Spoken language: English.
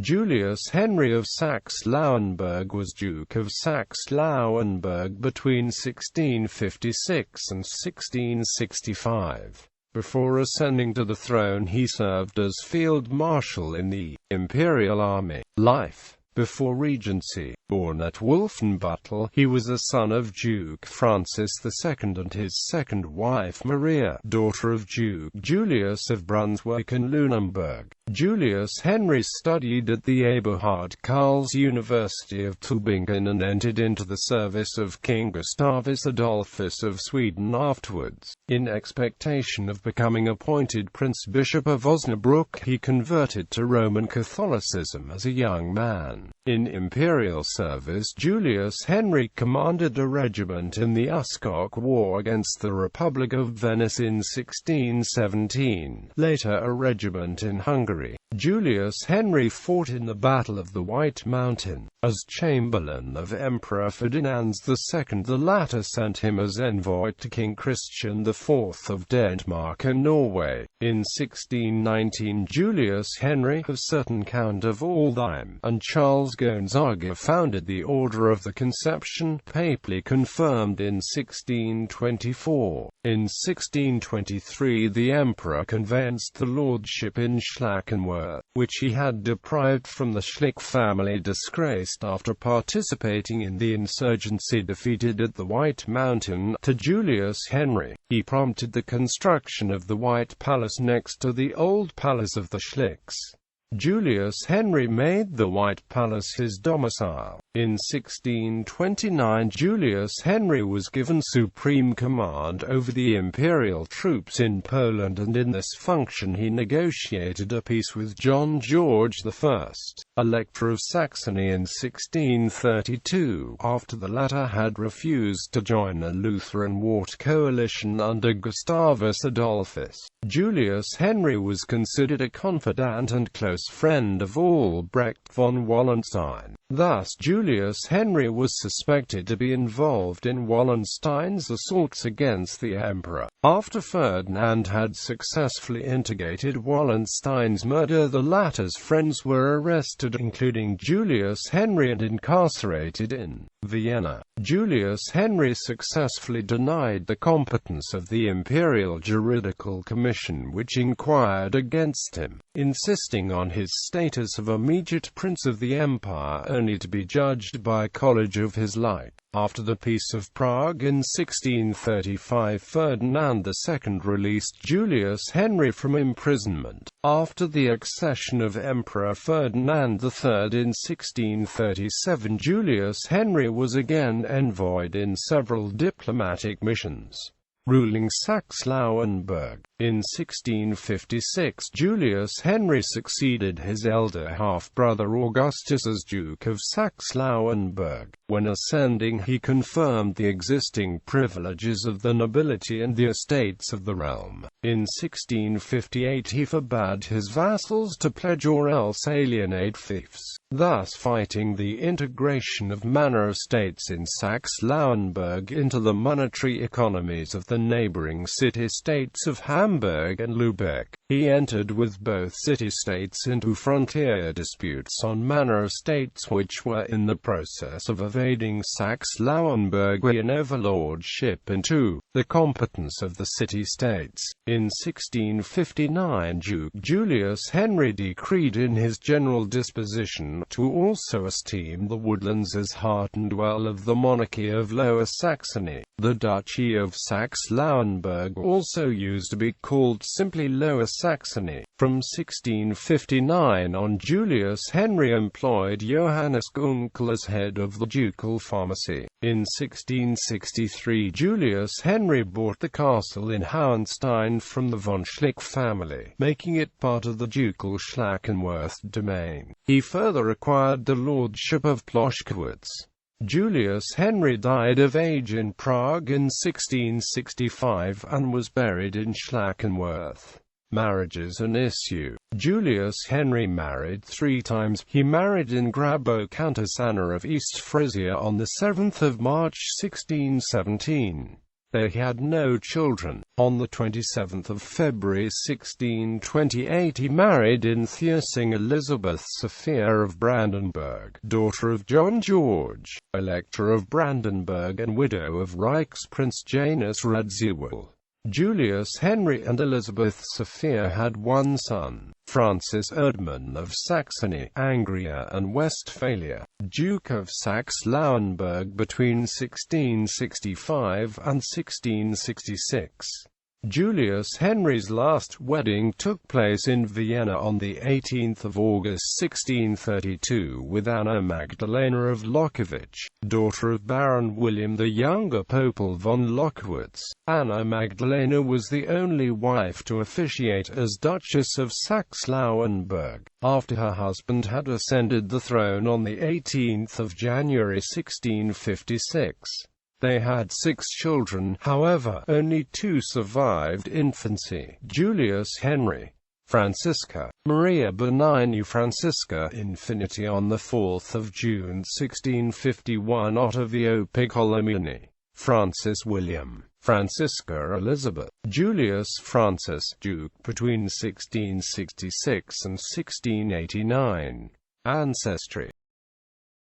Julius Henry of Saxe-Lauenburg was Duke of Saxe-Lauenburg between 1656 and 1665. Before ascending to the throne he served as Field Marshal in the imperial army. Life before regency. Born at Wolfenbüttel, he was a son of Duke Francis II and his second wife Maria, daughter of Duke Julius of Brunswick and Lunenburg. Julius Henry studied at the Eberhard Karls University of Tübingen and entered into the service of King Gustavus Adolphus of Sweden afterwards. In expectation of becoming appointed Prince-Bishop of Osnabrück, he converted to Roman Catholicism as a young man. In imperial service, Julius Henry commanded a regiment in the Uskok War against the Republic of Venice in 1617, later a regiment in Hungary. Julius Henry fought in the Battle of the White Mountain. As Chamberlain of Emperor Ferdinand II, the latter sent him as envoy to King Christian IV of Denmark and Norway. In 1619, Julius Henry, a certain Count of Aldheim, and Charles Gonzaga founded the Order of the Conception, papally confirmed in 1624. In 1623 the Emperor conveyanced the lordship in Schlackenwerth, which he had deprived from the Schlick family, disgraced after participating in the insurgency defeated at the White Mountain. To Julius Henry, he prompted the construction of the White Palace next to the old palace of the Schlicks. Julius Henry made the White Palace his domicile. In 1629 Julius Henry was given supreme command over the imperial troops in Poland, and in this function he negotiated a peace with John George I, Elector of Saxony, in 1632, after the latter had refused to join a Lutheran war coalition under Gustavus Adolphus. Julius Henry was considered a confidant and close friend of Albrecht von Wallenstein. Thus, Julius Henry was suspected to be involved in Wallenstein's assaults against the emperor. After Ferdinand had successfully instigated Wallenstein's murder, the latter's friends were arrested, including Julius Henry, and incarcerated in Vienna. Julius Henry successfully denied the competence of the Imperial Juridical Commission, which inquired against him, insisting on his status of immediate prince of the empire, only to be judged by college of his like. After the Peace of Prague in 1635, Ferdinand II released Julius Henry from imprisonment. After the accession of Emperor Ferdinand III in 1637, Julius Henry was again envoyed in several diplomatic missions, ruling Saxe-Lauenburg. In 1656, Julius Henry succeeded his elder half-brother Augustus as Duke of Saxe-Lauenburg. When ascending, he confirmed the existing privileges of the nobility and the estates of the realm. In 1658 he forbade his vassals to pledge or else alienate fiefs, thus fighting the integration of manor estates in Saxe-Lauenburg into the monetary economies of the neighboring city-states of Hamburg and Lübeck. He entered with both city-states into frontier disputes on manor estates which were in the process of evading Saxe-Lauenburgian overlordship into the competence of the city-states. In 1659 Duke Julius Henry decreed in his general disposition to also esteem the woodlands as heart and well of the monarchy of Lower Saxony. The Duchy of Saxe-Lauenburg also used to be called simply Lower Saxony. From 1659 on, Julius Henry employed Johannes Gunkel as head of the ducal pharmacy. In 1663 Julius Henry bought the castle in Hauenstein from the von Schlick family, making it part of the ducal Schlackenwerth domain. He further acquired the lordship of Ploskowitz. Julius Henry died of age in Prague in 1665 and was buried in Schlackenwerth. Marriages and issue. Julius Henry married 3 times. He married in Grabow Countess Anna of East Frisia on the 7th of March 1617. They had no children. On the 27th of February 1628 he married in Thiersing Elizabeth Sophia of Brandenburg, daughter of John George, Elector of Brandenburg and widow of Reichsprince Janus Radziwill. Julius Henry and Elizabeth Sophia had one son, Francis Erdmann of Saxony, Angria and Westphalia, Duke of Saxe-Lauenburg between 1665 and 1666. Julius Henry's last wedding took place in Vienna on 18 August 1632 with Anna Magdalena of Lockewitz, daughter of Baron William the Younger Popel von Lockewitz. Anna Magdalena was the only wife to officiate as Duchess of Saxe-Lauenburg, after her husband had ascended the throne on 18 January 1656. They had 6 children, however, only 2 survived infancy: Julius Henry, Francisca, Maria Benigni Francisca Infiniti on 4 June 1651 Ottavio Piccolomini, Francis William, Francisca Elizabeth, Julius Francis, Duke between 1666 and 1689. Ancestry.